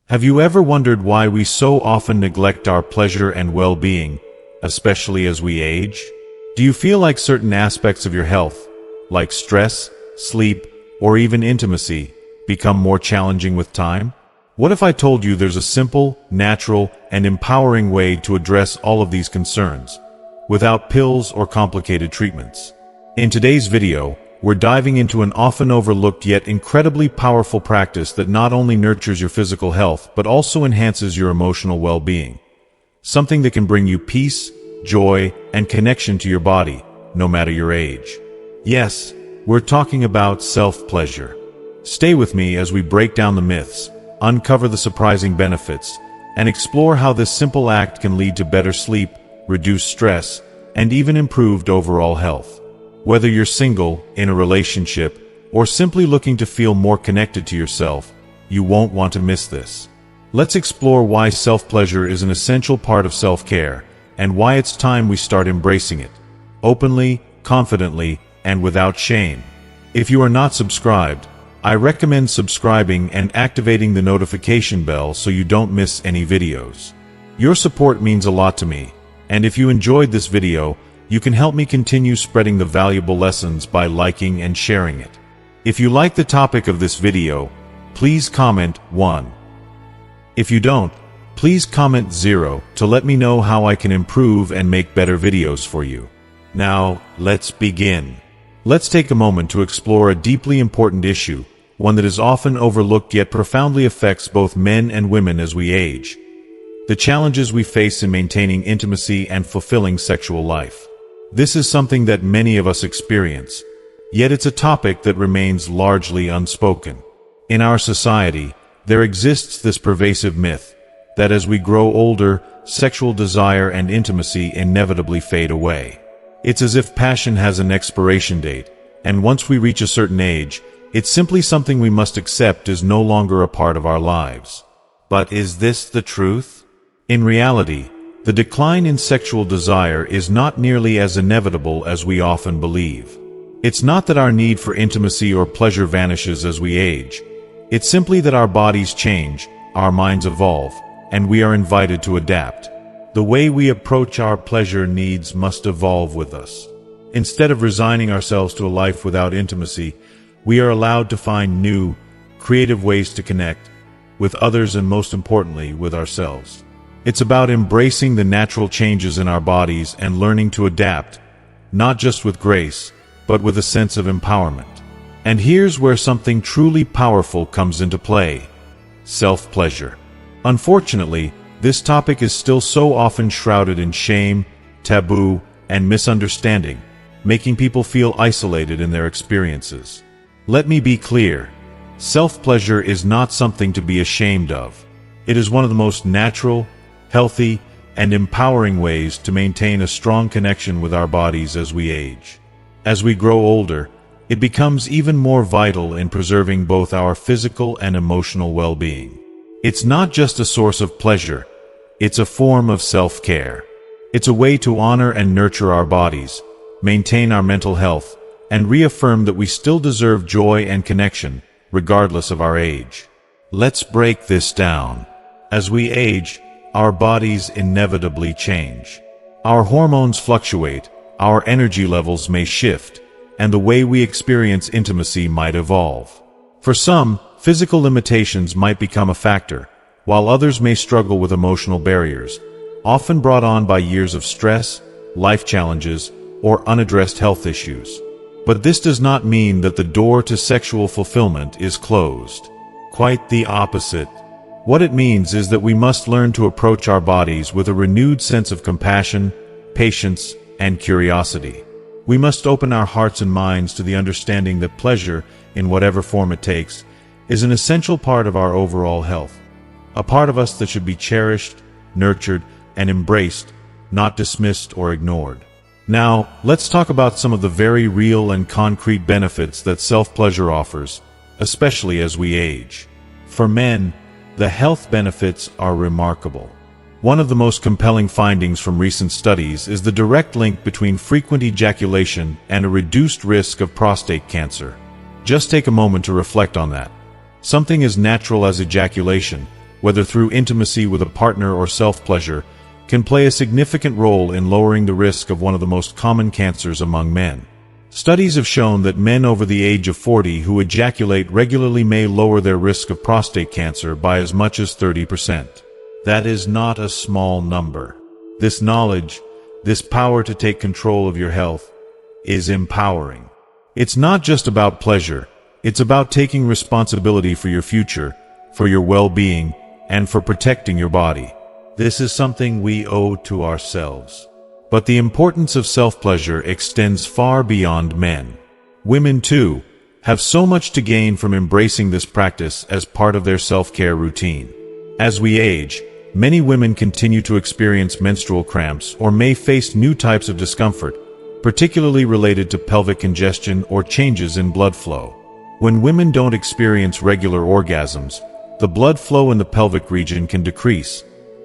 Have you ever wondered why we so often neglect our pleasure and well-being, especially as we age? Do you feel like certain aspects of your health, like stress, sleep, or even intimacy, become more challenging with time? What if I told you there's a simple, natural, and empowering way to address all of these concerns, without pills or complicated treatments? In today's video, we're diving into an often overlooked yet incredibly powerful practice that not only nurtures your physical health but also enhances your emotional well-being. Something that can bring you peace, joy, and connection to your body, no matter your age. Yes, we're talking about self-pleasure. Stay with me as we break down the myths, uncover the surprising benefits, and explore how this simple act can lead to better sleep, reduced stress, and even improved overall health. Whether you're single, in a relationship, or simply looking to feel more connected to yourself, you won't want to miss this. Let's explore why self-pleasure is an essential part of self-care, and why it's time we start embracing it, openly, confidently, and without shame. If you are not subscribed, I recommend subscribing and activating the notification bell so you don't miss any videos. Your support means a lot to me, and if you enjoyed this video, you can help me continue spreading the valuable lessons by liking and sharing it. If you like the topic of this video, please comment 1. If you don't, please comment 0 to let me know how I can improve and make better videos for you. Now, let's begin. Let's take a moment to explore a deeply important issue, one that is often overlooked yet profoundly affects both men and women as we age. The challenges we face in maintaining intimacy and fulfilling sexual life. This is something that many of us experience, yet it's a topic that remains largely unspoken. In our society, there exists this pervasive myth that as we grow older, sexual desire and intimacy inevitably fade away. It's as if passion has an expiration date, and once we reach a certain age, it's simply something we must accept is no longer a part of our lives. But is this the truth? In reality, the decline in sexual desire is not nearly as inevitable as we often believe. It's not that our need for intimacy or pleasure vanishes as we age. It's simply that our bodies change, our minds evolve, and we are invited to adapt. The way we approach our pleasure needs must evolve with us. Instead of resigning ourselves to a life without intimacy, we are allowed to find new, creative ways to connect with others and, most importantly, with ourselves. It's about embracing the natural changes in our bodies and learning to adapt, not just with grace, but with a sense of empowerment. And here's where something truly powerful comes into play: self-pleasure. Unfortunately, this topic is still so often shrouded in shame, taboo, and misunderstanding, making people feel isolated in their experiences. Let me be clear. Self-pleasure is not something to be ashamed of. It is one of the most natural, healthy, and empowering ways to maintain a strong connection with our bodies as we age. As we grow older, it becomes even more vital in preserving both our physical and emotional well-being. It's not just a source of pleasure, it's a form of self-care. It's a way to honor and nurture our bodies, maintain our mental health, and reaffirm that we still deserve joy and connection, regardless of our age. Let's break this down. As we age, our bodies inevitably change. Our hormones fluctuate, our energy levels may shift, and the way we experience intimacy might evolve. For some, physical limitations might become a factor, while others may struggle with emotional barriers, often brought on by years of stress, life challenges, or unaddressed health issues. But this does not mean that the door to sexual fulfillment is closed. Quite the opposite. What it means is that we must learn to approach our bodies with a renewed sense of compassion, patience, and curiosity. We must open our hearts and minds to the understanding that pleasure, in whatever form it takes, is an essential part of our overall health. A part of us that should be cherished, nurtured, and embraced, not dismissed or ignored. Now, let's talk about some of the very real and concrete benefits that self-pleasure offers, especially as we age. For men, the health benefits are remarkable. One of the most compelling findings from recent studies is the direct link between frequent ejaculation and a reduced risk of prostate cancer. Just take a moment to reflect on that. Something as natural as ejaculation, whether through intimacy with a partner or self-pleasure, can play a significant role in lowering the risk of one of the most common cancers among men. Studies have shown that men over the age of 40 who ejaculate regularly may lower their risk of prostate cancer by as much as 30%. That is not a small number. This knowledge, this power to take control of your health, is empowering. It's not just about pleasure, it's about taking responsibility for your future, for your well-being, and for protecting your body. This is something we owe to ourselves. But the importance of self-pleasure extends far beyond men. Women, too, have so much to gain from embracing this practice as part of their self-care routine. As we age, many women continue to experience menstrual cramps or may face new types of discomfort, particularly related to pelvic congestion or changes in blood flow. When women don't experience regular orgasms, the blood flow in the pelvic region can decrease,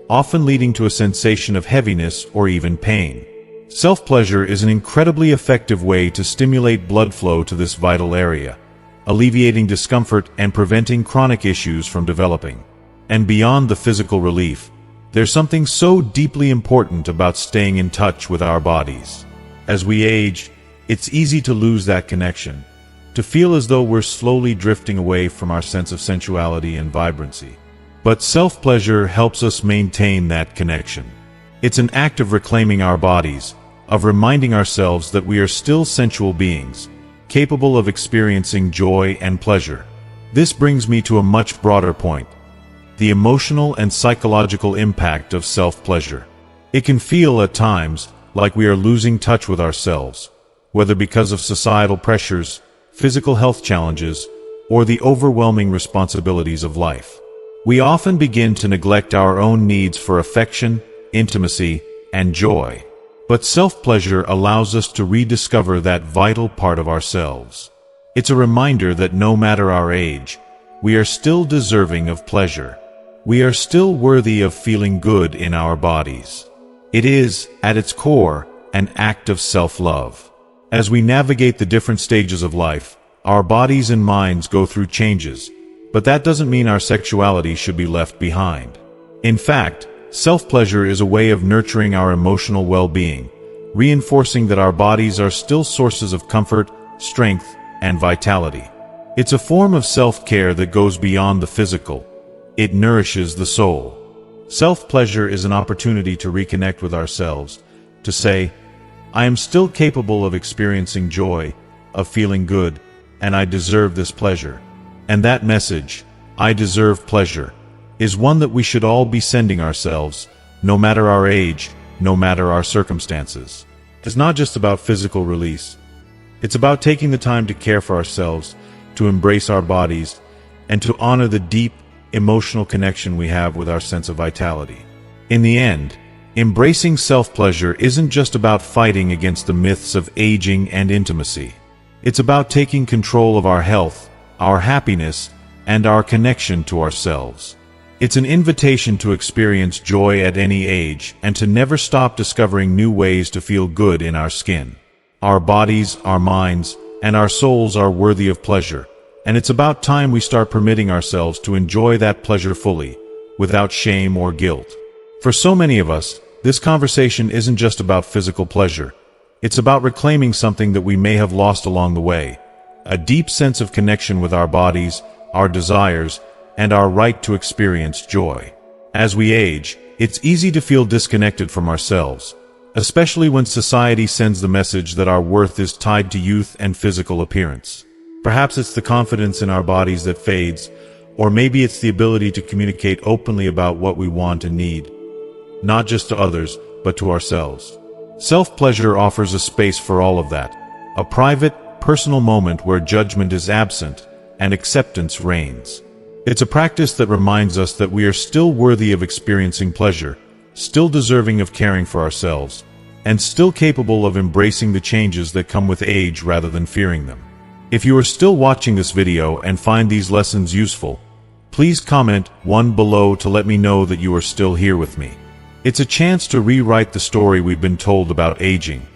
often leading to a sensation of heaviness or even pain. Self-pleasure is an incredibly effective way to stimulate blood flow to this vital area, alleviating discomfort and preventing chronic issues from developing. And beyond the physical relief, there's something so deeply important about staying in touch with our bodies. As we age, it's easy to lose that connection, to feel as though we're slowly drifting away from our sense of sensuality and vibrancy. But self-pleasure helps us maintain that connection. It's an act of reclaiming our bodies, of reminding ourselves that we are still sensual beings, capable of experiencing joy and pleasure. This brings me to a much broader point: the emotional and psychological impact of self-pleasure. It can feel at times like we are losing touch with ourselves, whether because of societal pressures, physical health challenges, or the overwhelming responsibilities of life. We often begin to neglect our own needs for affection, intimacy, and joy. But self-pleasure allows us to rediscover that vital part of ourselves. It's a reminder that no matter our age, we are still deserving of pleasure. We are still worthy of feeling good in our bodies. It is, at its core, an act of self-love. As we navigate the different stages of life, our bodies and minds go through changes, but that doesn't mean our sexuality should be left behind. In fact, self-pleasure is a way of nurturing our emotional well-being, reinforcing that our bodies are still sources of comfort, strength, and vitality. It's a form of self-care that goes beyond the physical. It nourishes the soul. Self-pleasure is an opportunity to reconnect with ourselves, to say, I am still capable of experiencing joy, of feeling good, and I deserve this pleasure. And that message, I deserve pleasure, is one that we should all be sending ourselves, no matter our age, no matter our circumstances. It's not just about physical release. It's about taking the time to care for ourselves, to embrace our bodies, and to honor the deep, emotional connection we have with our sense of vitality. In the end, embracing self-pleasure isn't just about fighting against the myths of aging and intimacy. It's about taking control of our health, our happiness, and our connection to ourselves. It's an invitation to experience joy at any age and to never stop discovering new ways to feel good in our skin. Our bodies, our minds, and our souls are worthy of pleasure, and it's about time we start permitting ourselves to enjoy that pleasure fully, without shame or guilt. For so many of us, this conversation isn't just about physical pleasure. It's about reclaiming something that we may have lost along the way, a deep sense of connection with our bodies, our desires, and our right to experience joy. As we age, it's easy to feel disconnected from ourselves, especially when society sends the message that our worth is tied to youth and physical appearance. Perhaps it's the confidence in our bodies that fades, or maybe it's the ability to communicate openly about what we want and need, not just to others, but to ourselves. Self-pleasure offers a space for all of that, a private, personal moment where judgment is absent and acceptance reigns. It's a practice that reminds us that we are still worthy of experiencing pleasure, still deserving of caring for ourselves, and still capable of embracing the changes that come with age rather than fearing them. If you are still watching this video and find these lessons useful, please comment one below to let me know that you are still here with me. It's a chance to rewrite the story we've been told about aging,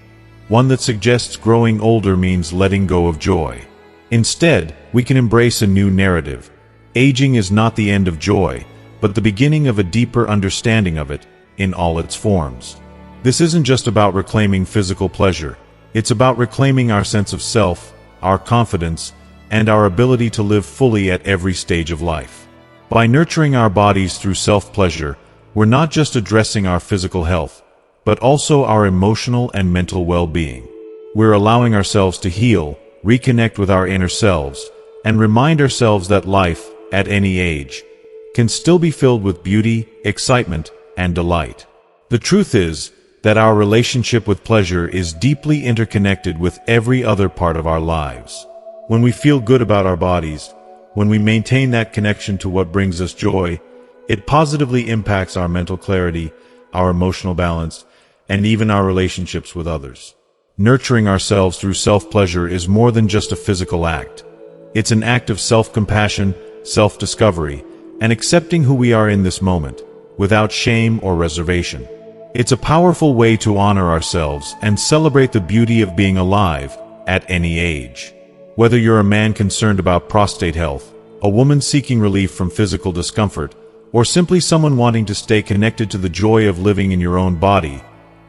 one that suggests growing older means letting go of joy. Instead, we can embrace a new narrative. Aging is not the end of joy, but the beginning of a deeper understanding of it in all its forms. This isn't just about reclaiming physical pleasure. It's about reclaiming our sense of self, our confidence, and our ability to live fully at every stage of life. By nurturing our bodies through self-pleasure, we're not just addressing our physical health, but also our emotional and mental well-being. We're allowing ourselves to heal, reconnect with our inner selves, and remind ourselves that life, at any age, can still be filled with beauty, excitement, and delight. The truth is that our relationship with pleasure is deeply interconnected with every other part of our lives. When we feel good about our bodies, when we maintain that connection to what brings us joy, it positively impacts our mental clarity, our emotional balance, and even our relationships with others. Nurturing ourselves through self-pleasure is more than just a physical act. It's an act of self-compassion, self-discovery, and accepting who we are in this moment, without shame or reservation. It's a powerful way to honor ourselves and celebrate the beauty of being alive at any age. Whether you're a man concerned about prostate health, a woman seeking relief from physical discomfort, or simply someone wanting to stay connected to the joy of living in your own body,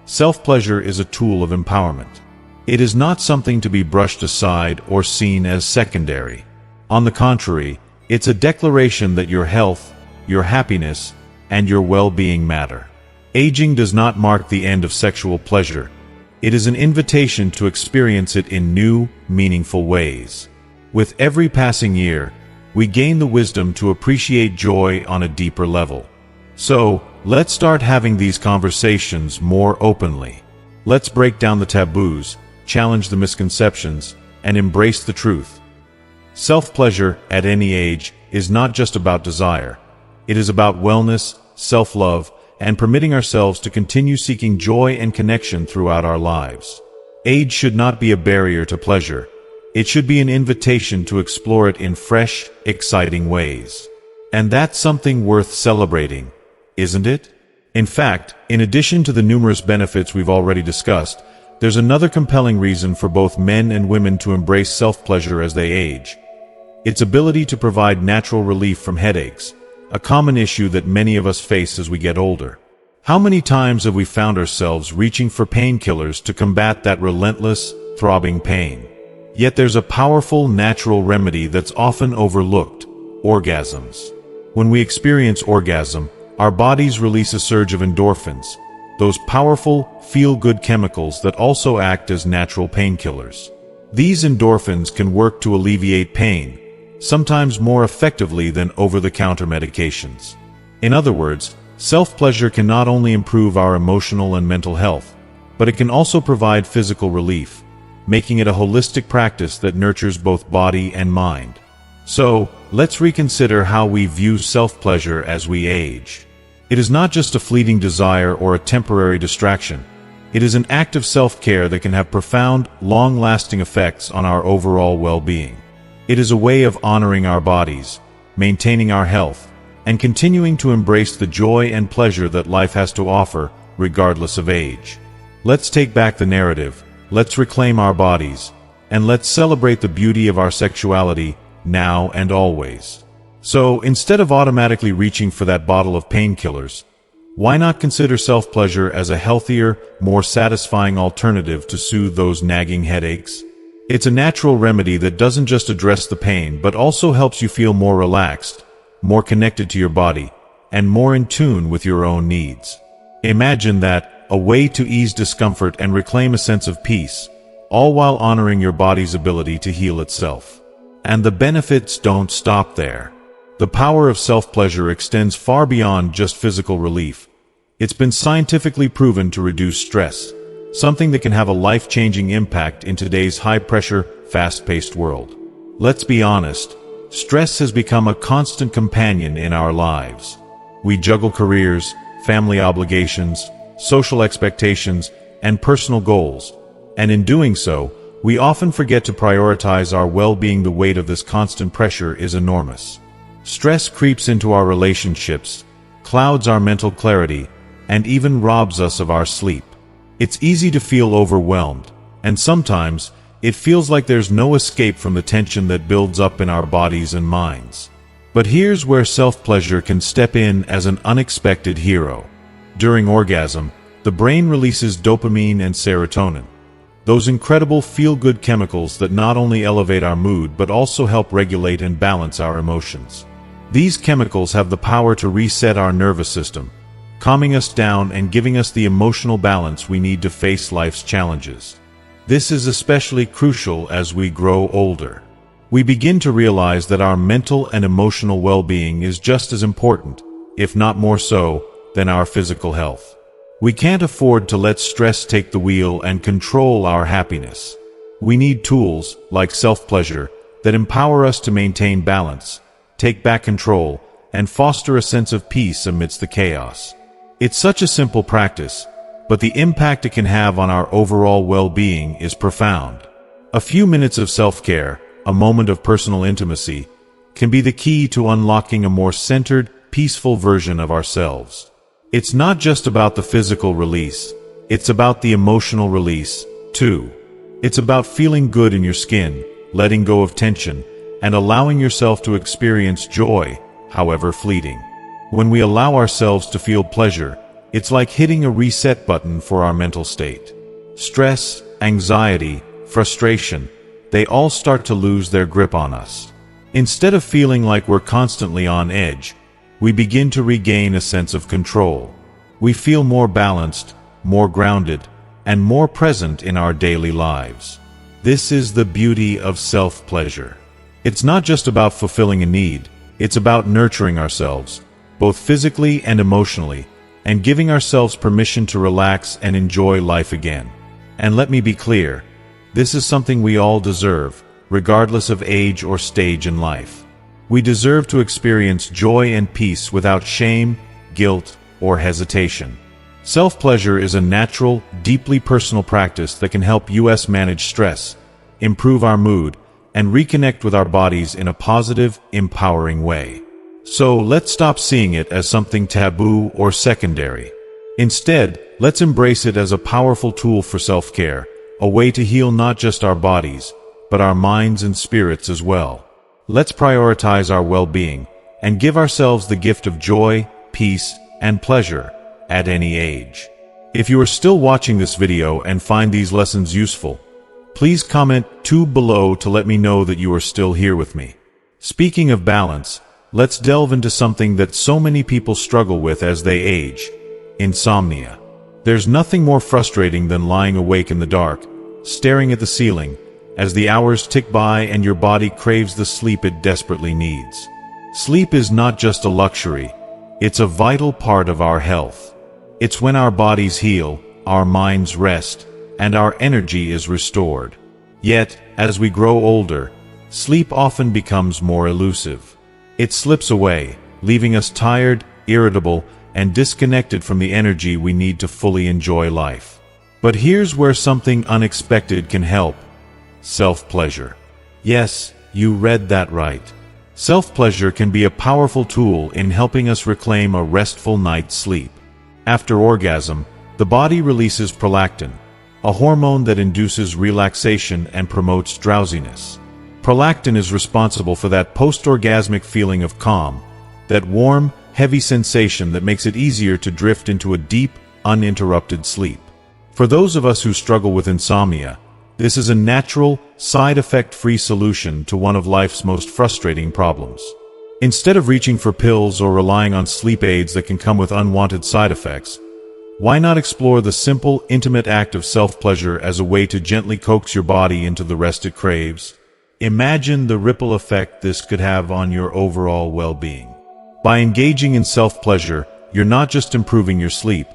self-pleasure is a tool of empowerment. It is not something to be brushed aside or seen as secondary. On the contrary, it's a declaration that your health, your happiness, and your well-being matter. Aging does not mark the end of sexual pleasure. It is an invitation to experience it in new, meaningful ways. With every passing year, we gain the wisdom to appreciate joy on a deeper level. So, let's start having these conversations more openly. Let's break down the taboos, challenge the misconceptions, and embrace the truth. Self-pleasure, at any age, is not just about desire. It is about wellness, self-love, and permitting ourselves to continue seeking joy and connection throughout our lives. Age should not be a barrier to pleasure. It should be an invitation to explore it in fresh, exciting ways. And that's something worth celebrating, isn't it? In fact, in addition to the numerous benefits we've already discussed, there's another compelling reason for both men and women to embrace self-pleasure as they age. Its ability to provide natural relief from headaches, a common issue that many of us face as we get older. How many times have we found ourselves reaching for painkillers to combat that relentless, throbbing pain? Yet there's a powerful natural remedy that's often overlooked: orgasms. When we experience orgasm, our bodies release a surge of endorphins, those powerful, feel-good chemicals that also act as natural painkillers. These endorphins can work to alleviate pain, sometimes more effectively than over-the-counter medications. In other words, self-pleasure can not only improve our emotional and mental health, but it can also provide physical relief, making it a holistic practice that nurtures both body and mind. So, let's reconsider how we view self-pleasure as we age. It is not just a fleeting desire or a temporary distraction. It is an act of self-care that can have profound, long-lasting effects on our overall well-being. It is a way of honoring our bodies, maintaining our health, and continuing to embrace the joy and pleasure that life has to offer, regardless of age. Let's take back the narrative, let's reclaim our bodies, and let's celebrate the beauty of our sexuality, now and always. So, instead of automatically reaching for that bottle of painkillers, why not consider self-pleasure as a healthier, more satisfying alternative to soothe those nagging headaches? It's a natural remedy that doesn't just address the pain but also helps you feel more relaxed, more connected to your body, and more in tune with your own needs. Imagine that, a way to ease discomfort and reclaim a sense of peace, all while honoring your body's ability to heal itself. And the benefits don't stop there. The power of self-pleasure extends far beyond just physical relief. It's been scientifically proven to reduce stress, something that can have a life-changing impact in today's high-pressure, fast-paced world. Let's be honest, stress has become a constant companion in our lives. We juggle careers, family obligations, social expectations, and personal goals, and in doing so, we often forget to prioritize our well-being. The weight of this constant pressure is enormous. Stress creeps into our relationships, clouds our mental clarity, and even robs us of our sleep. It's easy to feel overwhelmed, and sometimes, it feels like there's no escape from the tension that builds up in our bodies and minds. But here's where self-pleasure can step in as an unexpected hero. During orgasm, the brain releases dopamine and serotonin, those incredible feel-good chemicals that not only elevate our mood but also help regulate and balance our emotions. These chemicals have the power to reset our nervous system, calming us down and giving us the emotional balance we need to face life's challenges. This is especially crucial as we grow older. We begin to realize that our mental and emotional well-being is just as important, if not more so, than our physical health. We can't afford to let stress take the wheel and control our happiness. We need tools, like self-pleasure, that empower us to maintain balance, take back control, and foster a sense of peace amidst the chaos. It's such a simple practice, but the impact it can have on our overall well-being is profound. A few minutes of self-care, a moment of personal intimacy, can be the key to unlocking a more centered, peaceful version of ourselves. It's not just about the physical release, it's about the emotional release, too. It's about feeling good in your skin, letting go of tension, and allowing yourself to experience joy, however fleeting. When we allow ourselves to feel pleasure, it's like hitting a reset button for our mental state. Stress, anxiety, frustration, they all start to lose their grip on us. Instead of feeling like we're constantly on edge, we begin to regain a sense of control. We feel more balanced, more grounded, and more present in our daily lives. This is the beauty of self-pleasure. It's not just about fulfilling a need, it's about nurturing ourselves, both physically and emotionally, and giving ourselves permission to relax and enjoy life again. And let me be clear, this is something we all deserve, regardless of age or stage in life. We deserve to experience joy and peace without shame, guilt, or hesitation. Self-pleasure is a natural, deeply personal practice that can help us manage stress, improve our mood, and reconnect with our bodies in a positive, empowering way. So let's stop seeing it as something taboo or secondary. Instead, let's embrace it as a powerful tool for self-care, a way to heal not just our bodies, but our minds and spirits as well. Let's prioritize our well-being and give ourselves the gift of joy, peace, and pleasure at any age. If you are still watching this video and find these lessons useful, please comment 2 below to let me know that you are still here with me. Speaking of balance, let's delve into something that so many people struggle with as they age: insomnia. There's nothing more frustrating than lying awake in the dark, staring at the ceiling, as the hours tick by and your body craves the sleep it desperately needs. Sleep is not just a luxury, it's a vital part of our health. It's when our bodies heal, our minds rest, and our energy is restored. Yet, as we grow older, sleep often becomes more elusive. It slips away, leaving us tired, irritable, and disconnected from the energy we need to fully enjoy life. But here's where something unexpected can help: self-pleasure. Yes, you read that right. Self-pleasure can be a powerful tool in helping us reclaim a restful night's sleep. After orgasm, the body releases prolactin, a hormone that induces relaxation and promotes drowsiness. Prolactin is responsible for that post-orgasmic feeling of calm, that warm, heavy sensation that makes it easier to drift into a deep, uninterrupted sleep. For those of us who struggle with insomnia, this is a natural, side-effect-free solution to one of life's most frustrating problems. Instead of reaching for pills or relying on sleep aids that can come with unwanted side effects, why not explore the simple, intimate act of self-pleasure as a way to gently coax your body into the rest it craves? Imagine the ripple effect this could have on your overall well-being. By engaging in self-pleasure, you're not just improving your sleep,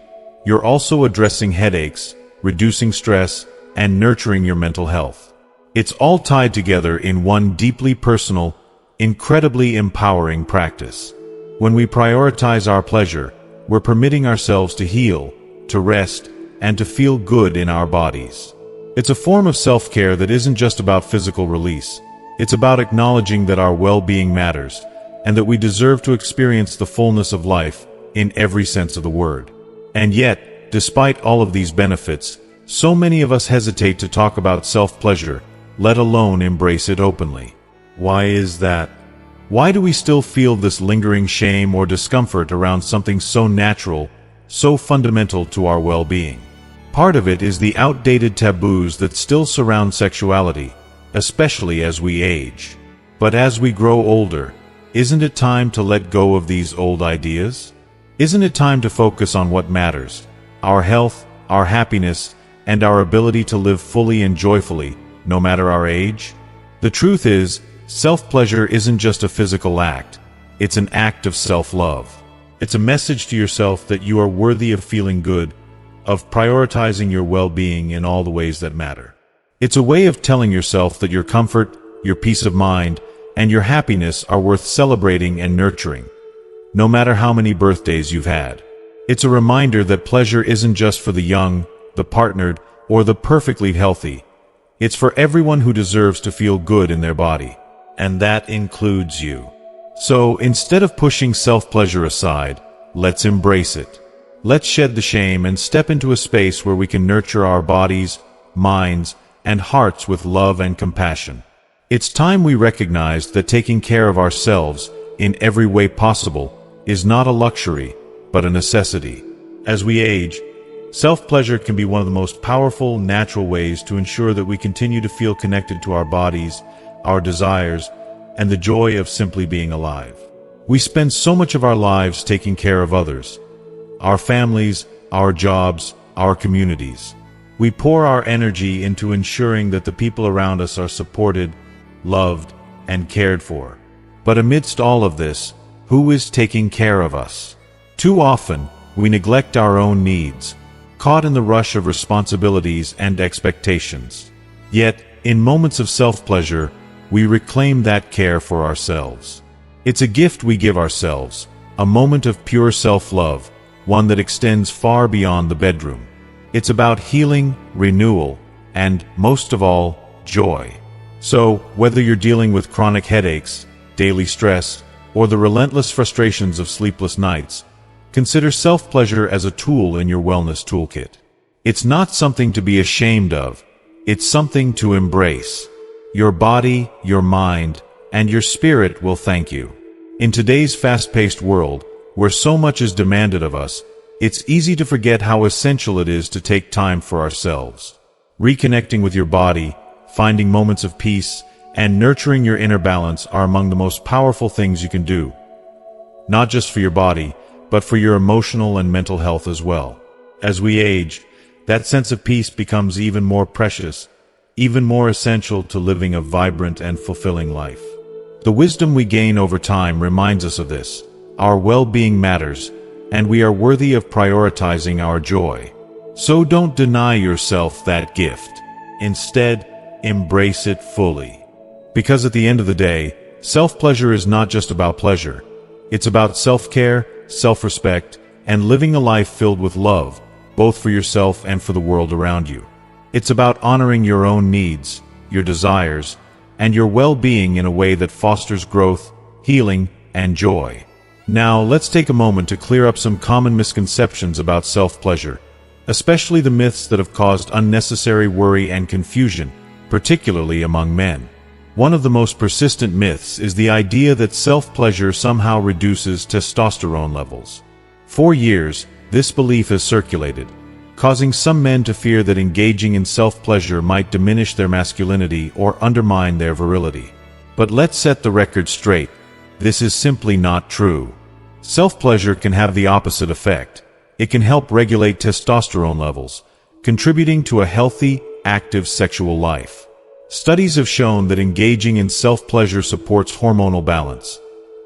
you're also addressing headaches, reducing stress, and nurturing your mental health. It's all tied together in one deeply personal, incredibly empowering practice. When we prioritize our pleasure, we're permitting ourselves to heal, to rest, and to feel good in our bodies. It's a form of self-care that isn't just about physical release. It's about acknowledging that our well-being matters, and that we deserve to experience the fullness of life in every sense of the word. And yet, despite all of these benefits, so many of us hesitate to talk about self-pleasure, let alone embrace it openly. Why is that? Why do we still feel this lingering shame or discomfort around something so natural, so fundamental to our well-being? Part of it is the outdated taboos that still surround sexuality, especially as we age. But as we grow older, isn't it time to let go of these old ideas? Isn't it time to focus on what matters? Our health, our happiness, and our ability to live fully and joyfully, no matter our age? The truth is, self-pleasure isn't just a physical act. It's an act of self-love. It's a message to yourself that you are worthy of feeling good, of prioritizing your well-being in all the ways that matter. It's a way of telling yourself that your comfort, your peace of mind, and your happiness are worth celebrating and nurturing, no matter how many birthdays you've had. It's a reminder that pleasure isn't just for the young, the partnered, or the perfectly healthy. It's for everyone who deserves to feel good in their body. And that includes you. So instead of pushing self-pleasure aside, let's embrace it. Let's shed the shame and step into a space where we can nurture our bodies, minds, and hearts with love and compassion. It's time we recognize that taking care of ourselves in every way possible is not a luxury, but a necessity. As we age, self-pleasure can be one of the most powerful, natural ways to ensure that we continue to feel connected to our bodies, our desires, and the joy of simply being alive. We spend so much of our lives taking care of others, our families, our jobs, our communities. We pour our energy into ensuring that the people around us are supported, loved, and cared for. But amidst all of this, who is taking care of us? Too often, we neglect our own needs, caught in the rush of responsibilities and expectations. Yet, in moments of self-pleasure, we reclaim that care for ourselves. It's a gift we give ourselves, a moment of pure self-love, one that extends far beyond the bedroom. It's about healing, renewal, and, most of all, joy. So, whether you're dealing with chronic headaches, daily stress, or the relentless frustrations of sleepless nights, consider self-pleasure as a tool in your wellness toolkit. It's not something to be ashamed of, it's something to embrace. Your body, your mind, and your spirit will thank you. In today's fast-paced world, where so much is demanded of us, it's easy to forget how essential it is to take time for ourselves. Reconnecting with your body, finding moments of peace, and nurturing your inner balance are among the most powerful things you can do. Not just for your body, but for your emotional and mental health as well. As we age, that sense of peace becomes even more precious, even more essential to living a vibrant and fulfilling life. The wisdom we gain over time reminds us of this. Our well-being matters, and we are worthy of prioritizing our joy. So don't deny yourself that gift. Instead, embrace it fully. Because at the end of the day, self-pleasure is not just about pleasure. It's about self-care, self-respect, and living a life filled with love, both for yourself and for the world around you. It's about honoring your own needs, your desires, and your well-being in a way that fosters growth, healing, and joy. Now, let's take a moment to clear up some common misconceptions about self-pleasure, especially the myths that have caused unnecessary worry and confusion, particularly among men. One of the most persistent myths is the idea that self-pleasure somehow reduces testosterone levels. For years, this belief has circulated, causing some men to fear that engaging in self-pleasure might diminish their masculinity or undermine their virility. But let's set the record straight. This is simply not true. Self-pleasure can have the opposite effect. It can help regulate testosterone levels, contributing to a healthy, active sexual life. Studies have shown that engaging in self-pleasure supports hormonal balance,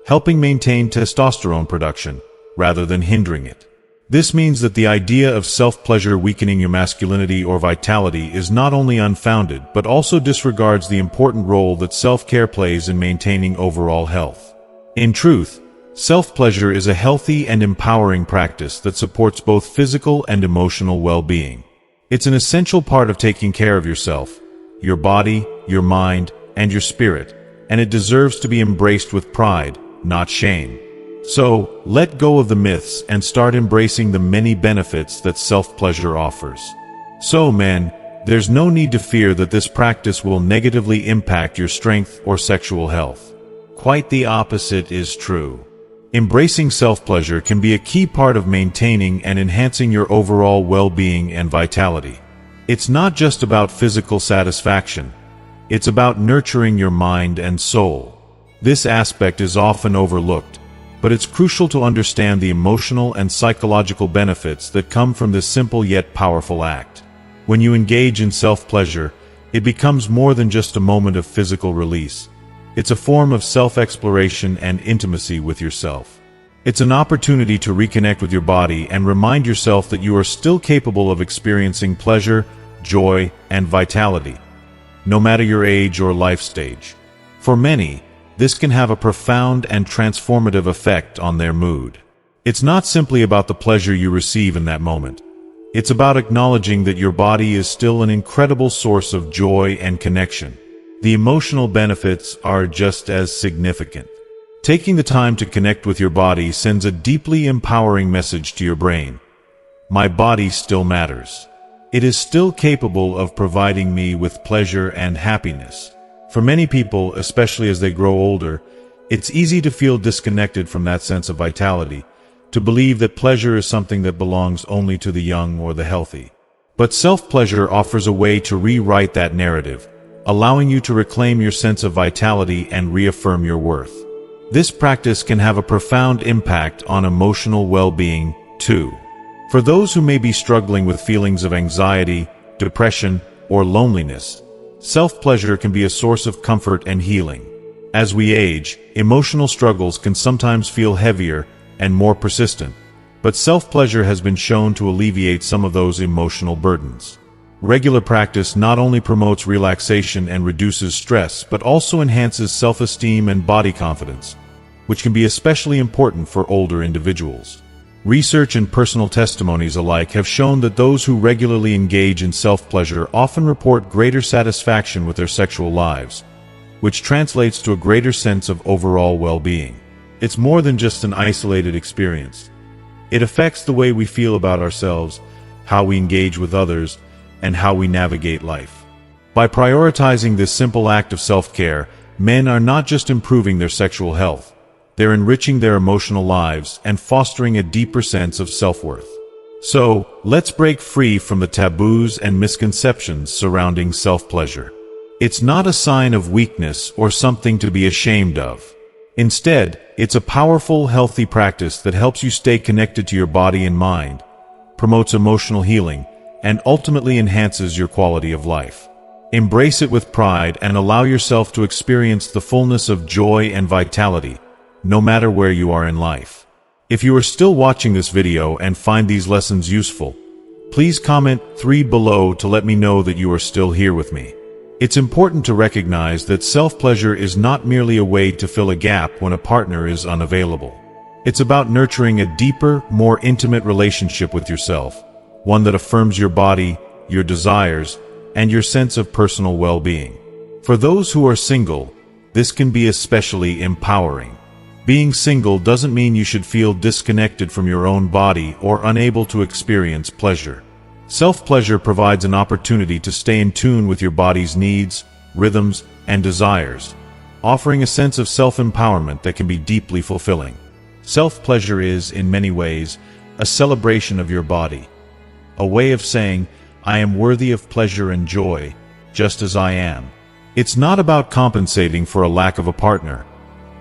helping maintain testosterone production, rather than hindering it. This means that the idea of self-pleasure weakening your masculinity or vitality is not only unfounded, but also disregards the important role that self-care plays in maintaining overall health. In truth, self-pleasure is a healthy and empowering practice that supports both physical and emotional well-being. It's an essential part of taking care of yourself, your body, your mind, and your spirit, and it deserves to be embraced with pride, not shame. So, let go of the myths and start embracing the many benefits that self-pleasure offers. So, men, there's no need to fear that this practice will negatively impact your strength or sexual health. Quite the opposite is true. Embracing self-pleasure can be a key part of maintaining and enhancing your overall well-being and vitality. It's not just about physical satisfaction. It's about nurturing your mind and soul. This aspect is often overlooked, but it's crucial to understand the emotional and psychological benefits that come from this simple yet powerful act. When you engage in self-pleasure, it becomes more than just a moment of physical release. It's a form of self-exploration and intimacy with yourself. It's an opportunity to reconnect with your body and remind yourself that you are still capable of experiencing pleasure, joy, and vitality, no matter your age or life stage. For many, this can have a profound and transformative effect on their mood. It's not simply about the pleasure you receive in that moment. It's about acknowledging that your body is still an incredible source of joy and connection. The emotional benefits are just as significant. Taking the time to connect with your body sends a deeply empowering message to your brain. My body still matters. It is still capable of providing me with pleasure and happiness. For many people, especially as they grow older, it's easy to feel disconnected from that sense of vitality, to believe that pleasure is something that belongs only to the young or the healthy. But self-pleasure offers a way to rewrite that narrative, allowing you to reclaim your sense of vitality and reaffirm your worth. This practice can have a profound impact on emotional well-being, too. For those who may be struggling with feelings of anxiety, depression, or loneliness, self-pleasure can be a source of comfort and healing. As we age, emotional struggles can sometimes feel heavier and more persistent, but self-pleasure has been shown to alleviate some of those emotional burdens. Regular practice not only promotes relaxation and reduces stress, but also enhances self-esteem and body confidence, which can be especially important for older individuals. Research and personal testimonies alike have shown that those who regularly engage in self-pleasure often report greater satisfaction with their sexual lives, which translates to a greater sense of overall well-being. It's more than just an isolated experience. It affects the way we feel about ourselves, how we engage with others, and how we navigate life. By prioritizing this simple act of self-care, men are not just improving their sexual health, they're enriching their emotional lives and fostering a deeper sense of self-worth. So, let's break free from the taboos and misconceptions surrounding self-pleasure. It's not a sign of weakness or something to be ashamed of. Instead, it's a powerful, healthy practice that helps you stay connected to your body and mind, promotes emotional healing, and ultimately enhances your quality of life. Embrace it with pride and allow yourself to experience the fullness of joy and vitality, no matter where you are in life. If you are still watching this video and find these lessons useful, please comment 3 below to let me know that you are still here with me. It's important to recognize that self-pleasure is not merely a way to fill a gap when a partner is unavailable. It's about nurturing a deeper, more intimate relationship with yourself, one that affirms your body, your desires, and your sense of personal well-being. For those who are single, this can be especially empowering. Being single doesn't mean you should feel disconnected from your own body or unable to experience pleasure. Self-pleasure provides an opportunity to stay in tune with your body's needs, rhythms, and desires, offering a sense of self-empowerment that can be deeply fulfilling. Self-pleasure is, in many ways, a celebration of your body. A way of saying, I am worthy of pleasure and joy, just as I am. It's not about compensating for a lack of a partner.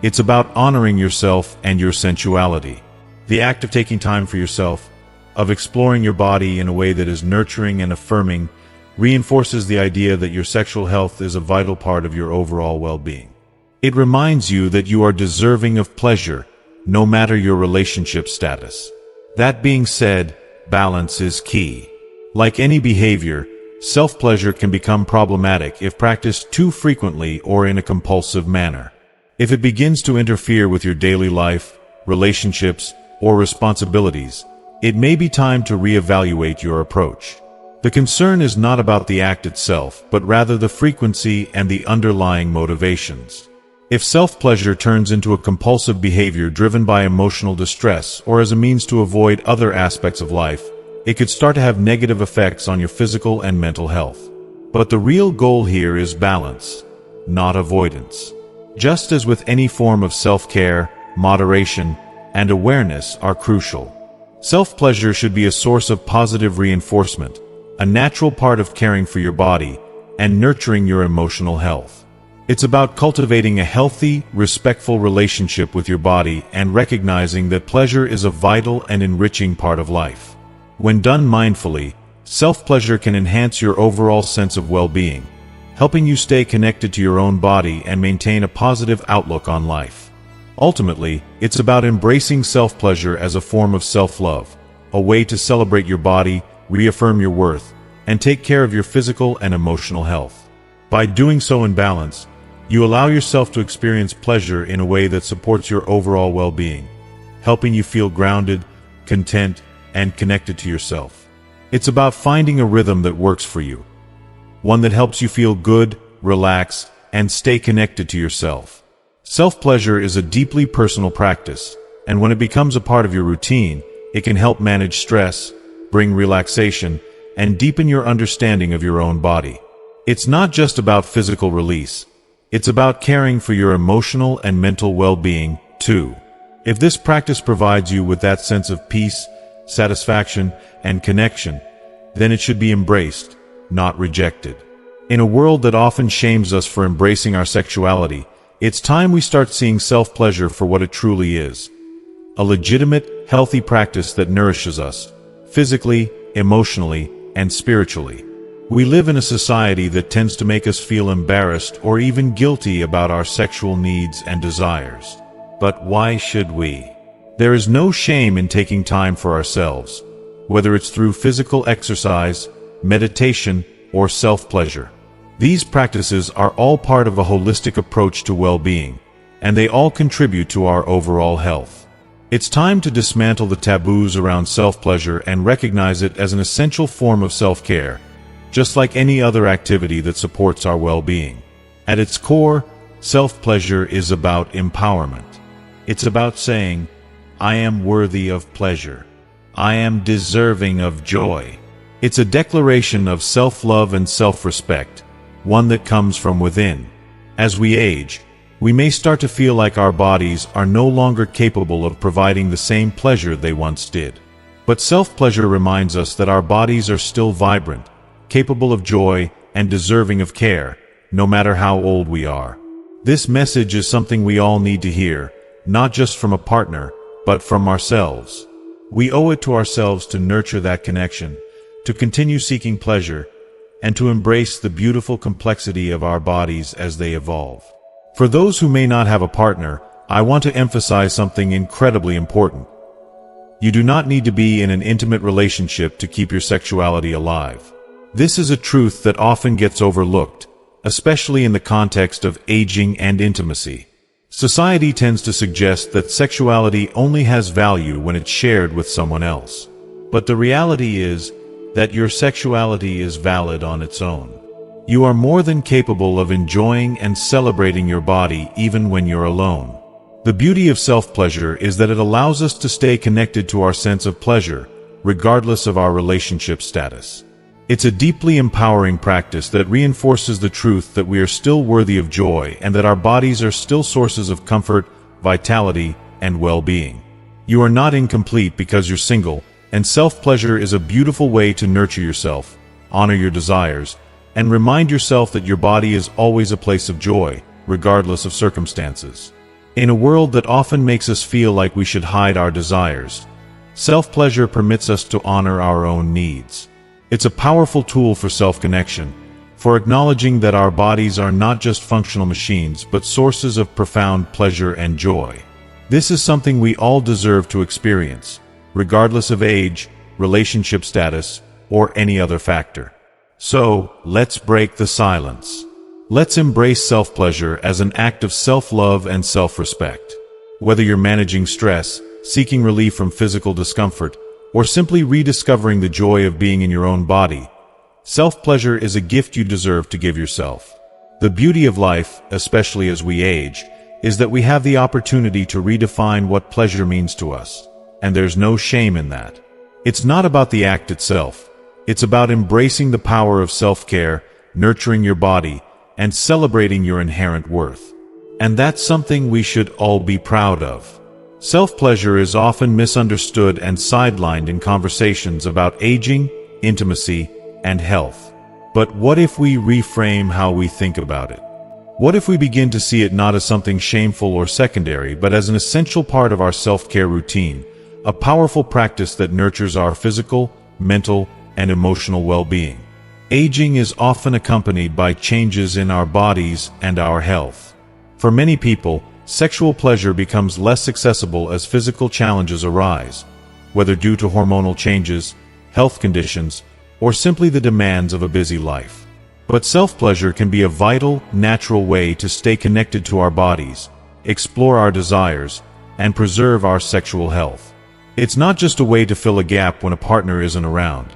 It's about honoring yourself and your sensuality. The act of taking time for yourself, of exploring your body in a way that is nurturing and affirming, reinforces the idea that your sexual health is a vital part of your overall well-being. It reminds you that you are deserving of pleasure, no matter your relationship status. That being said, balance is key. Like any behavior, self-pleasure can become problematic if practiced too frequently or in a compulsive manner. If it begins to interfere with your daily life, relationships, or responsibilities, it may be time to reevaluate your approach. The concern is not about the act itself, but rather the frequency and the underlying motivations. If self-pleasure turns into a compulsive behavior driven by emotional distress or as a means to avoid other aspects of life, it could start to have negative effects on your physical and mental health. But the real goal here is balance, not avoidance. Just as with any form of self-care, moderation and awareness are crucial. Self-pleasure should be a source of positive reinforcement, a natural part of caring for your body and nurturing your emotional health. It's about cultivating a healthy, respectful relationship with your body and recognizing that pleasure is a vital and enriching part of life. When done mindfully, self-pleasure can enhance your overall sense of well-being, helping you stay connected to your own body and maintain a positive outlook on life. Ultimately, it's about embracing self-pleasure as a form of self-love, a way to celebrate your body, reaffirm your worth, and take care of your physical and emotional health. By doing so in balance, you allow yourself to experience pleasure in a way that supports your overall well-being, helping you feel grounded, content, and connected to yourself. It's about finding a rhythm that works for you, one that helps you feel good, relax, and stay connected to yourself. Self-pleasure is a deeply personal practice, and when it becomes a part of your routine, it can help manage stress, bring relaxation, and deepen your understanding of your own body. It's not just about physical release. It's about caring for your emotional and mental well-being, too. If this practice provides you with that sense of peace, satisfaction, and connection, then it should be embraced, not rejected. In a world that often shames us for embracing our sexuality, it's time we start seeing self-pleasure for what it truly is. A legitimate, healthy practice that nourishes us, physically, emotionally, and spiritually. We live in a society that tends to make us feel embarrassed or even guilty about our sexual needs and desires. But why should we? There is no shame in taking time for ourselves, whether it's through physical exercise, meditation, or self-pleasure. These practices are all part of a holistic approach to well-being, and they all contribute to our overall health. It's time to dismantle the taboos around self-pleasure and recognize it as an essential form of self-care, just like any other activity that supports our well-being. At its core, self-pleasure is about empowerment. It's about saying, I am worthy of pleasure. I am deserving of joy. It's a declaration of self-love and self-respect, one that comes from within. As we age, we may start to feel like our bodies are no longer capable of providing the same pleasure they once did. But self-pleasure reminds us that our bodies are still vibrant, capable of joy, and deserving of care, no matter how old we are. This message is something we all need to hear, not just from a partner, but from ourselves. We owe it to ourselves to nurture that connection, to continue seeking pleasure, and to embrace the beautiful complexity of our bodies as they evolve. For those who may not have a partner, I want to emphasize something incredibly important. You do not need to be in an intimate relationship to keep your sexuality alive. This is a truth that often gets overlooked, especially in the context of aging and intimacy. Society tends to suggest that sexuality only has value when it's shared with someone else. But the reality is that your sexuality is valid on its own. You are more than capable of enjoying and celebrating your body even when you're alone. The beauty of self-pleasure is that it allows us to stay connected to our sense of pleasure, regardless of our relationship status. It's a deeply empowering practice that reinforces the truth that we are still worthy of joy and that our bodies are still sources of comfort, vitality, and well-being. You are not incomplete because you're single, and self-pleasure is a beautiful way to nurture yourself, honor your desires, and remind yourself that your body is always a place of joy, regardless of circumstances. In a world that often makes us feel like we should hide our desires, self-pleasure permits us to honor our own needs. It's a powerful tool for self-connection, for acknowledging that our bodies are not just functional machines but sources of profound pleasure and joy. This is something we all deserve to experience, regardless of age, relationship status, or any other factor. So, let's break the silence. Let's embrace self-pleasure as an act of self-love and self-respect. Whether you're managing stress, seeking relief from physical discomfort, or simply rediscovering the joy of being in your own body, self-pleasure is a gift you deserve to give yourself. The beauty of life, especially as we age, is that we have the opportunity to redefine what pleasure means to us, and there's no shame in that. It's not about the act itself. It's about embracing the power of self-care, nurturing your body, and celebrating your inherent worth. And that's something we should all be proud of. Self-pleasure is often misunderstood and sidelined in conversations about aging, intimacy, and health. But what if we reframe how we think about it? What if we begin to see it not as something shameful or secondary, but as an essential part of our self-care routine, a powerful practice that nurtures our physical, mental, and emotional well-being? Aging is often accompanied by changes in our bodies and our health. For many people, sexual pleasure becomes less accessible as physical challenges arise, whether due to hormonal changes, health conditions, or simply the demands of a busy life. But self-pleasure can be a vital, natural way to stay connected to our bodies, explore our desires, and preserve our sexual health. It's not just a way to fill a gap when a partner isn't around.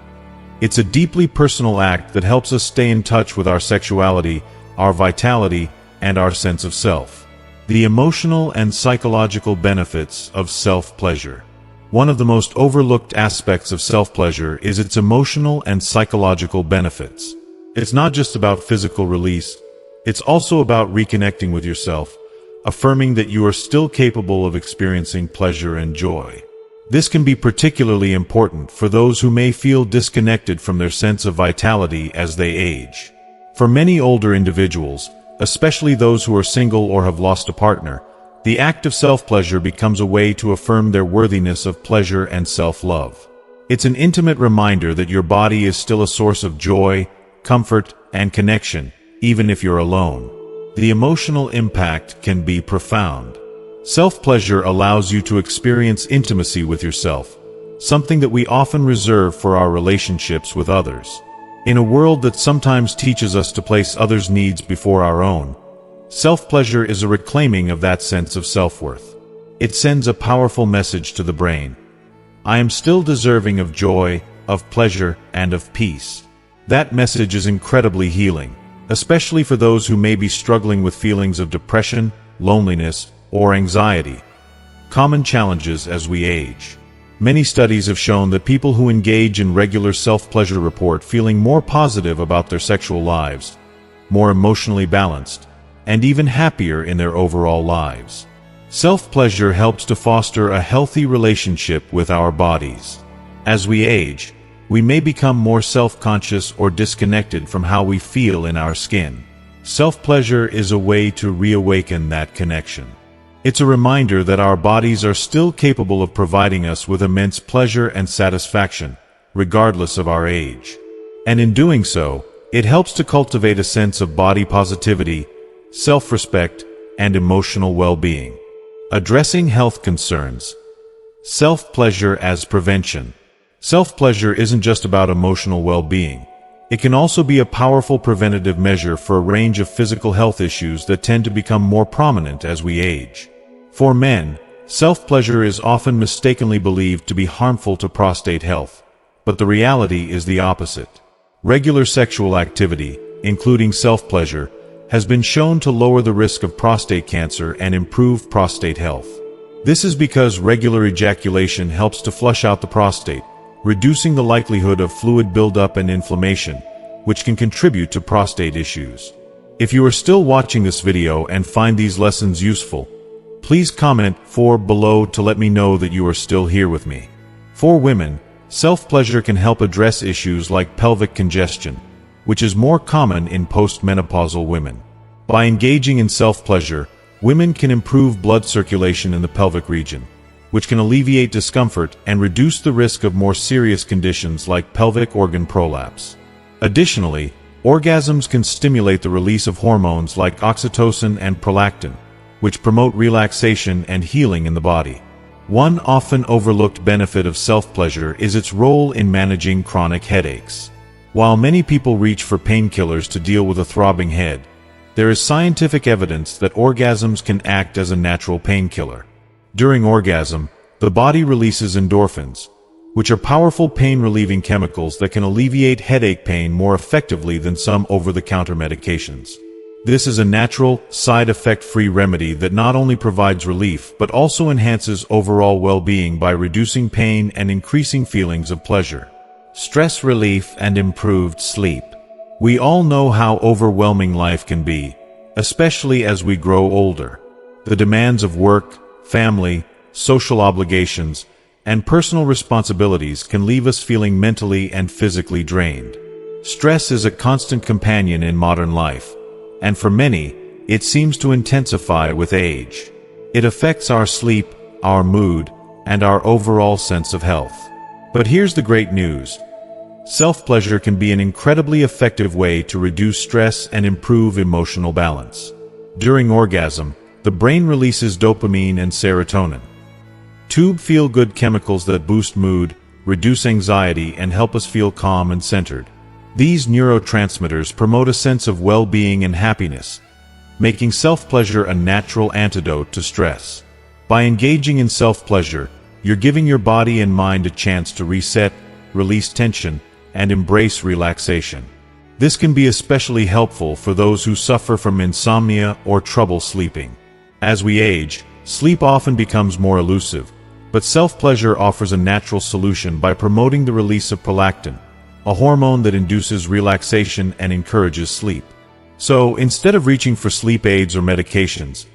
It's a deeply personal act that helps us stay in touch with our sexuality, our vitality, and our sense of self. The emotional and psychological benefits of self-pleasure. One of the most overlooked aspects of self-pleasure is its emotional and psychological benefits. It's not just about physical release, it's also about reconnecting with yourself, affirming that you are still capable of experiencing pleasure and joy. This can be particularly important for those who may feel disconnected from their sense of vitality as they age. For many older individuals, especially those who are single or have lost a partner, the act of self-pleasure becomes a way to affirm their worthiness of pleasure and self-love. It's an intimate reminder that your body is still a source of joy, comfort, and connection, even if you're alone. The emotional impact can be profound. Self-pleasure allows you to experience intimacy with yourself, something that we often reserve for our relationships with others. In a world that sometimes teaches us to place others' needs before our own, self-pleasure is a reclaiming of that sense of self-worth. It sends a powerful message to the brain. I am still deserving of joy, of pleasure, and of peace. That message is incredibly healing, especially for those who may be struggling with feelings of depression, loneliness, or anxiety, common challenges as we age. Many studies have shown that people who engage in regular self-pleasure report feeling more positive about their sexual lives, more emotionally balanced, and even happier in their overall lives. Self-pleasure helps to foster a healthy relationship with our bodies. As we age, we may become more self-conscious or disconnected from how we feel in our skin. Self-pleasure is a way to reawaken that connection. It's a reminder that our bodies are still capable of providing us with immense pleasure and satisfaction, regardless of our age. And in doing so, it helps to cultivate a sense of body positivity, self-respect, and emotional well-being. Addressing health concerns. Self-pleasure as prevention. Self-pleasure isn't just about emotional well-being. It can also be a powerful preventative measure for a range of physical health issues that tend to become more prominent as we age. For men, self-pleasure is often mistakenly believed to be harmful to prostate health, but the reality is the opposite. Regular sexual activity, including self-pleasure, has been shown to lower the risk of prostate cancer and improve prostate health. This is because regular ejaculation helps to flush out the prostate, reducing the likelihood of fluid buildup and inflammation, which can contribute to prostate issues. If you are still watching this video and find these lessons useful, please comment below to let me know that you are still here with me. For women, self-pleasure can help address issues like pelvic congestion, which is more common in postmenopausal women. By engaging in self-pleasure, women can improve blood circulation in the pelvic region, which can alleviate discomfort and reduce the risk of more serious conditions like pelvic organ prolapse. Additionally, orgasms can stimulate the release of hormones like oxytocin and prolactin, which promote relaxation and healing in the body. One often overlooked benefit of self-pleasure is its role in managing chronic headaches. While many people reach for painkillers to deal with a throbbing head, there is scientific evidence that orgasms can act as a natural painkiller. During orgasm, the body releases endorphins, which are powerful pain-relieving chemicals that can alleviate headache pain more effectively than some over-the-counter medications. This is a natural, side-effect-free remedy that not only provides relief but also enhances overall well-being by reducing pain and increasing feelings of pleasure. Stress relief and improved sleep. We all know how overwhelming life can be, especially as we grow older. The demands of work, family, social obligations, and personal responsibilities can leave us feeling mentally and physically drained. Stress is a constant companion in modern life, and for many, it seems to intensify with age. It affects our sleep, our mood, and our overall sense of health. But here's the great news. Self-pleasure can be an incredibly effective way to reduce stress and improve emotional balance. During orgasm, the brain releases dopamine and serotonin, two feel-good chemicals that boost mood, reduce anxiety, and help us feel calm and centered. These neurotransmitters promote a sense of well-being and happiness, making self-pleasure a natural antidote to stress. By engaging in self-pleasure, you're giving your body and mind a chance to reset, release tension, and embrace relaxation. This can be especially helpful for those who suffer from insomnia or trouble sleeping. As we age, sleep often becomes more elusive, but self-pleasure offers a natural solution by promoting the release of prolactin, a hormone that induces relaxation and encourages sleep. So, instead of reaching for sleep aids or medications,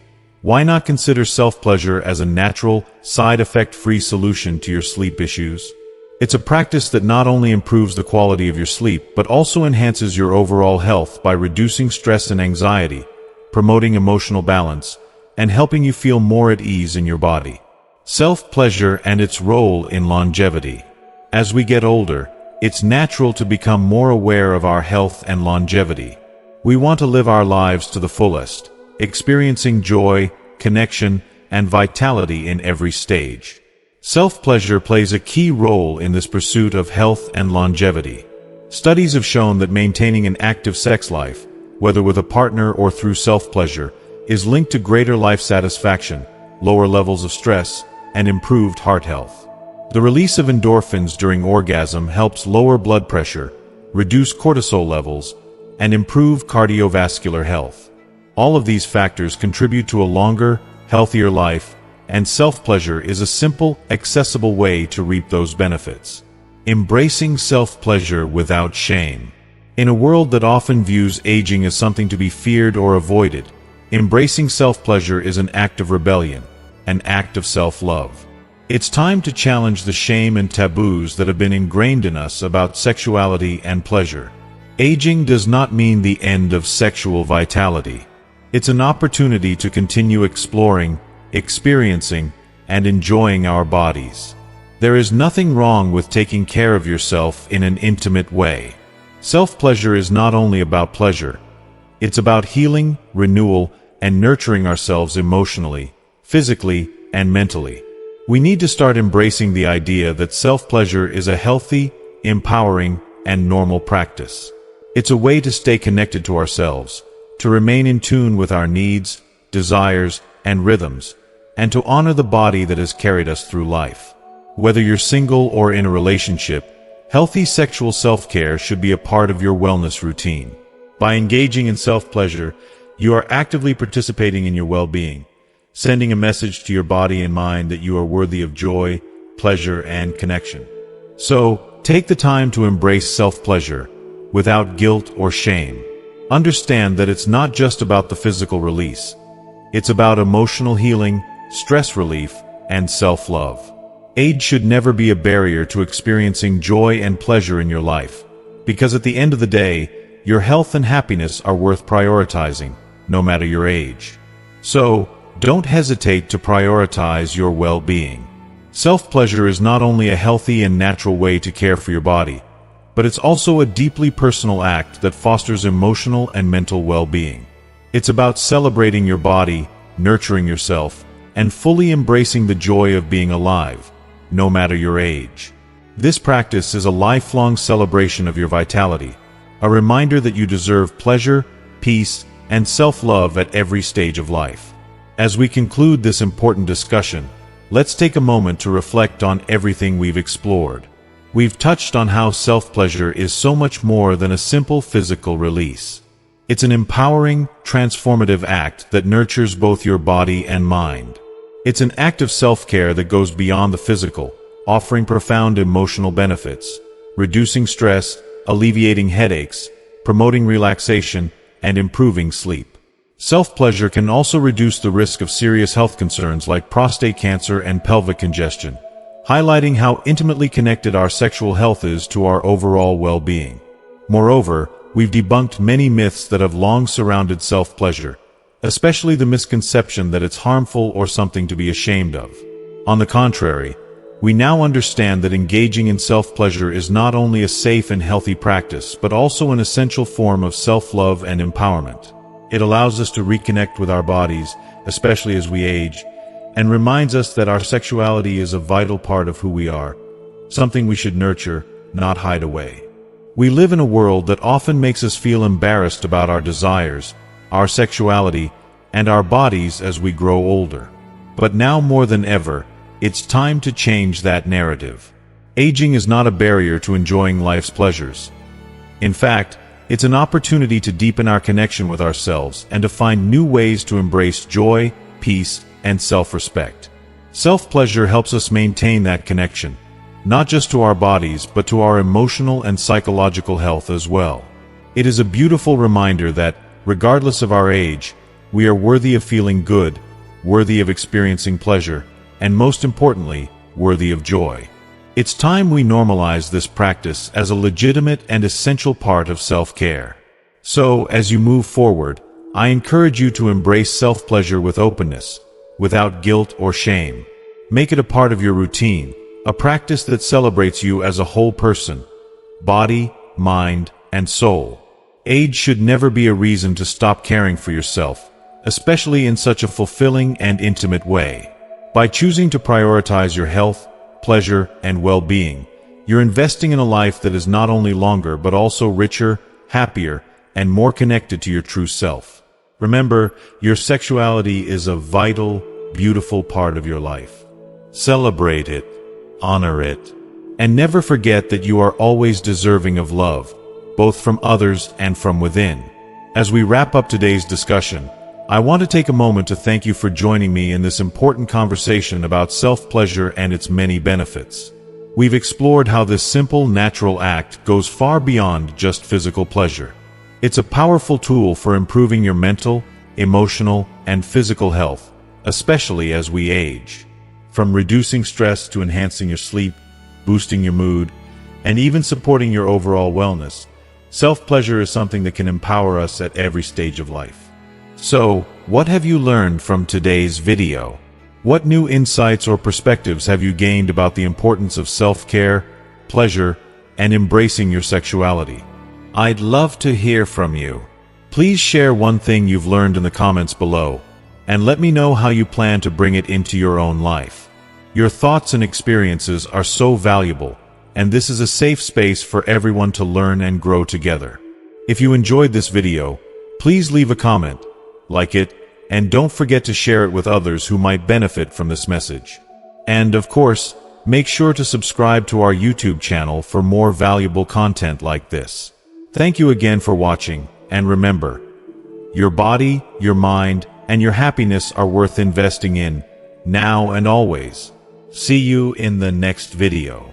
why not consider self-pleasure as a natural, side-effect-free solution to your sleep issues? It's a practice that not only improves the quality of your sleep, but also enhances your overall health by reducing stress and anxiety, promoting emotional balance, and helping you feel more at ease in your body. Self-pleasure and its role in longevity. As we get older, it's natural to become more aware of our health and longevity. We want to live our lives to the fullest, experiencing joy, connection, and vitality in every stage. Self-pleasure plays a key role in this pursuit of health and longevity. Studies have shown that maintaining an active sex life, whether with a partner or through self-pleasure, is linked to greater life satisfaction, lower levels of stress, and improved heart health. The release of endorphins during orgasm helps lower blood pressure, reduce cortisol levels, and improve cardiovascular health. All of these factors contribute to a longer, healthier life, and self-pleasure is a simple, accessible way to reap those benefits. Embracing self-pleasure without shame. In a world that often views aging as something to be feared or avoided, embracing self-pleasure is an act of rebellion, an act of self-love. It's time to challenge the shame and taboos that have been ingrained in us about sexuality and pleasure. Aging does not mean the end of sexual vitality. It's an opportunity to continue exploring, experiencing, and enjoying our bodies. There is nothing wrong with taking care of yourself in an intimate way. Self-pleasure is not only about pleasure. It's about healing, renewal, and nurturing ourselves emotionally, physically, and mentally. We need to start embracing the idea that self-pleasure is a healthy, empowering, and normal practice. It's a way to stay connected to ourselves, to remain in tune with our needs, desires, and rhythms, and to honor the body that has carried us through life. Whether you're single or in a relationship, healthy sexual self-care should be a part of your wellness routine. By engaging in self-pleasure, you are actively participating in your well-being, sending a message to your body and mind that you are worthy of joy, pleasure, and connection. So, take the time to embrace self-pleasure, without guilt or shame. Understand that it's not just about the physical release. It's about emotional healing, stress relief, and self-love. Age should never be a barrier to experiencing joy and pleasure in your life, because at the end of the day, your health and happiness are worth prioritizing, no matter your age. So, don't hesitate to prioritize your well-being. Self-pleasure is not only a healthy and natural way to care for your body, but it's also a deeply personal act that fosters emotional and mental well-being. It's about celebrating your body, nurturing yourself, and fully embracing the joy of being alive, no matter your age. This practice is a lifelong celebration of your vitality, a reminder that you deserve pleasure, peace, and self-love at every stage of life. As we conclude this important discussion, let's take a moment to reflect on everything we've explored. We've touched on how self-pleasure is so much more than a simple physical release. It's an empowering, transformative act that nurtures both your body and mind. It's an act of self-care that goes beyond the physical, offering profound emotional benefits, reducing stress, alleviating headaches, promoting relaxation, and improving sleep. Self-pleasure can also reduce the risk of serious health concerns like prostate cancer and pelvic congestion, highlighting how intimately connected our sexual health is to our overall well-being. Moreover, we've debunked many myths that have long surrounded self-pleasure, especially the misconception that it's harmful or something to be ashamed of. On the contrary, we now understand that engaging in self-pleasure is not only a safe and healthy practice, but also an essential form of self-love and empowerment. It allows us to reconnect with our bodies, especially as we age, and reminds us that our sexuality is a vital part of who we are, something we should nurture, not hide away. We live in a world that often makes us feel embarrassed about our desires, our sexuality, and our bodies as we grow older. But now more than ever, it's time to change that narrative. Aging is not a barrier to enjoying life's pleasures. In fact, it's an opportunity to deepen our connection with ourselves and to find new ways to embrace joy, peace, and self-respect. Self-pleasure helps us maintain that connection, not just to our bodies, but to our emotional and psychological health as well. It is a beautiful reminder that, regardless of our age, we are worthy of feeling good, worthy of experiencing pleasure, and most importantly, worthy of joy. It's time we normalize this practice as a legitimate and essential part of self-care. So, as you move forward, I encourage you to embrace self-pleasure with openness, without guilt or shame. Make it a part of your routine, a practice that celebrates you as a whole person, body, mind, and soul. Age should never be a reason to stop caring for yourself, especially in such a fulfilling and intimate way. By choosing to prioritize your health, pleasure, and well-being, you're investing in a life that is not only longer but also richer, happier, and more connected to your true self. Remember, your sexuality is a vital, beautiful part of your life. Celebrate it, honor it, and never forget that you are always deserving of love, both from others and from within. As we wrap up today's discussion, I want to take a moment to thank you for joining me in this important conversation about self-pleasure and its many benefits. We've explored how this simple, natural act goes far beyond just physical pleasure. It's a powerful tool for improving your mental, emotional, and physical health, especially as we age. From reducing stress to enhancing your sleep, boosting your mood, and even supporting your overall wellness, self-pleasure is something that can empower us at every stage of life. So, what have you learned from today's video? What new insights or perspectives have you gained about the importance of self-care, pleasure, and embracing your sexuality? I'd love to hear from you. Please share one thing you've learned in the comments below, and let me know how you plan to bring it into your own life. Your thoughts and experiences are so valuable, and this is a safe space for everyone to learn and grow together. If you enjoyed this video, please leave a comment, like it, and don't forget to share it with others who might benefit from this message. And of course, make sure to subscribe to our YouTube channel for more valuable content like this. Thank you again for watching, and remember, your body, your mind, and your happiness are worth investing in, now and always. See you in the next video.